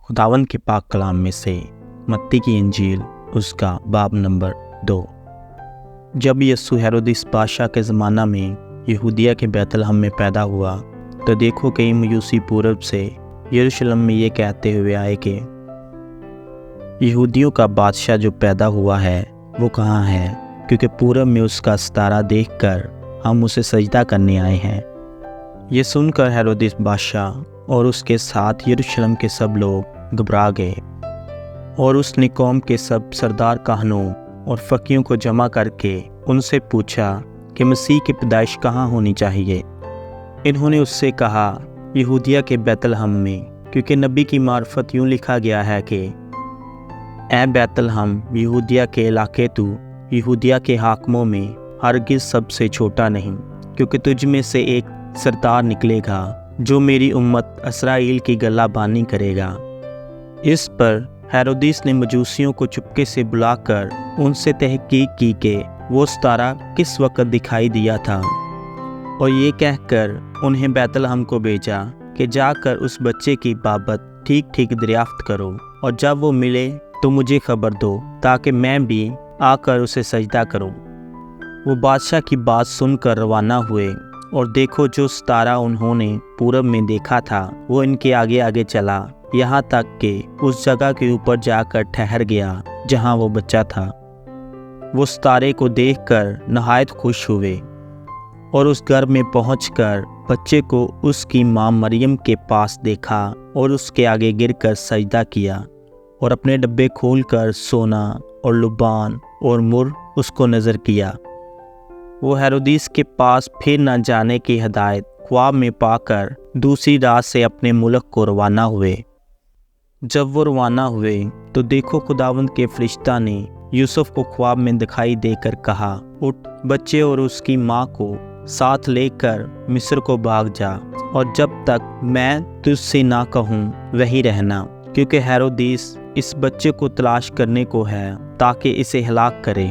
खुदावंद के पाक कलाम में से मत्ती की इंजील उसका बाब नंबर 2। जब यीशु हेरोदिस बादशाह के ज़माना में यहूदिया के बैतलहम में पैदा हुआ तो देखो कई मयूसी पूरब से यरूशलेम में ये कहते हुए आए कि यहूदियों का बादशाह जो पैदा हुआ है वो कहाँ है, क्योंकि पूरब में उसका सितारा देखकर हम उसे सजदा करने आए हैं। ये सुनकर हेरोदिस बादशाह और उसके साथ यरूशलेम के सब लोग घबरा गए और उसने कौम के सब सरदार काहनों और फकीयों को जमा करके उनसे पूछा कि मसीह की पैदाइश कहाँ होनी चाहिए। इन्होंने उससे कहा, यहूदिया के बैतलहम में, क्योंकि नबी की मार्फत यूँ लिखा गया है कि ऐ बैतलहम यहूदिया के इलाके, तू यहूदिया के हाकिमों में हरगिज़ सबसे छोटा नहीं, क्योंकि तुझ में से एक सरदार निकलेगा जो मेरी उम्मत इस्राएल की गल्लाबानी करेगा। इस पर हेरोदिस ने मजूसियों को चुपके से बुलाकर उनसे तहकीक की कि वो सितारा किस वक्त दिखाई दिया था, और ये कहकर उन्हें बैतलहम को भेजा कि जाकर उस बच्चे की बाबत ठीक ठीक दरियाफ्त करो, और जब वो मिले तो मुझे खबर दो ताकि मैं भी आकर उसे सजदा करूं। वो बादशाह की बात सुनकर रवाना हुए, और देखो जो सितारा उन्होंने पूरब में देखा था वो इनके आगे आगे चला, यहाँ तक कि उस जगह के ऊपर जाकर ठहर गया जहाँ वो बच्चा था। वो सितारे को देखकर नहायत खुश हुए और उस घर में पहुंचकर बच्चे को उसकी माँ मरियम के पास देखा और उसके आगे गिरकर सजदा किया, और अपने डब्बे खोलकर सोना और लुबान और मुर उसको नज़र किया। वो हेरोदिस के पास फिर न जाने की हदायत ख्वाब में पाकर दूसरी रात से अपने मुल्क को रवाना हुए। जब वो रवाना हुए तो देखो खुदावंद के फरिश्ता ने यूसुफ को ख्वाब में दिखाई देकर कहा, उठ, बच्चे और उसकी माँ को साथ लेकर मिस्र को भाग जा, और जब तक मैं तुझसे ना कहूँ वहीं रहना, क्योंकि हेरोदिस इस बच्चे को तलाश करने को है ताकि इसे हलाक करे।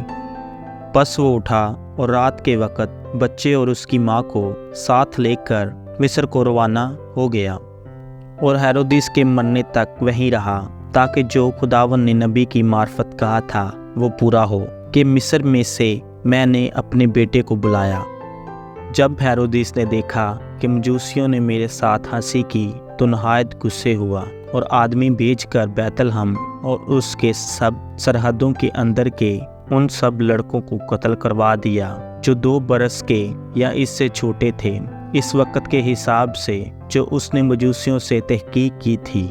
बस वो उठा और रात के वक़्त बच्चे और उसकी माँ को साथ लेकर मिस्र को रवाना हो गया, और हेरोदिस के मरने तक वहीं रहा, ताकि जो खुदावन ने नबी की मार्फत कहा था वो पूरा हो कि मिस्र में से मैंने अपने बेटे को बुलाया। जब हेरोदिस ने देखा कि मजूसियों ने मेरे साथ हंसी की तो नहायत गुस्से हुआ, और आदमी भेजकर बैतलहम और उसके सब सरहदों के अंदर के उन सब लड़कों को कत्ल करवा दिया जो 2 बरस के या इससे छोटे थे, इस वक्त के हिसाब से जो उसने मजूसियों से तहकीक की थी।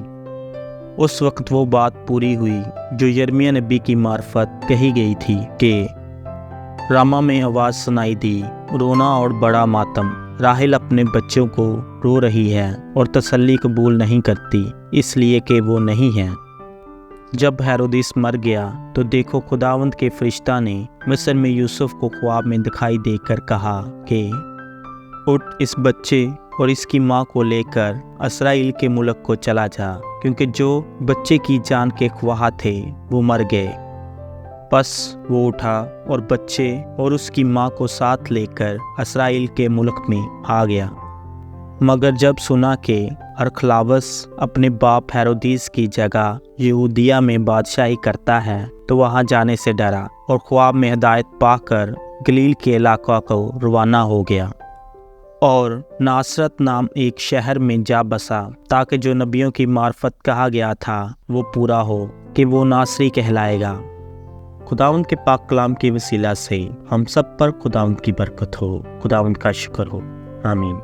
उस वक्त वो बात पूरी हुई जो यिर्मयाह नबी की मार्फत कही गई थी कि रामा में आवाज़ सुनाई दी, रोना और बड़ा मातम, राहेल अपने बच्चों को रो रही है और तसल्ली कबूल नहीं करती, इसलिए कि वो नहीं है। जब हेरोदिस मर गया तो देखो खुदावंद के फरिश्ता ने मिस्र में यूसुफ को ख्वाब में दिखाई देकर कहा कि उठ, इस बच्चे और इसकी माँ को लेकर इस्राएल के मुल्क को चला जा, क्योंकि जो बच्चे की जान के ख्वाह थे वो मर गए। बस वो उठा और बच्चे और उसकी माँ को साथ लेकर इस्राएल के मुल्क में आ गया। मगर जब सुना कि अरखलावस अपने बाप हेरोदिस की जगह यहूदिया में बादशाही करता है तो वहाँ जाने से डरा, और ख्वाब में हिदायत पाकर गलील के इलाका को रवाना हो गया और नासरत नाम एक शहर में जा बसा, ताकि जो नबियों की मार्फत कहा गया था वो पूरा हो कि वो नासरी कहलाएगा। खुदावंद के पाक कलाम की वसीला से हम सब पर खुदावंद की बरकत हो। खुदावंद का शुक्र हो। आमीन।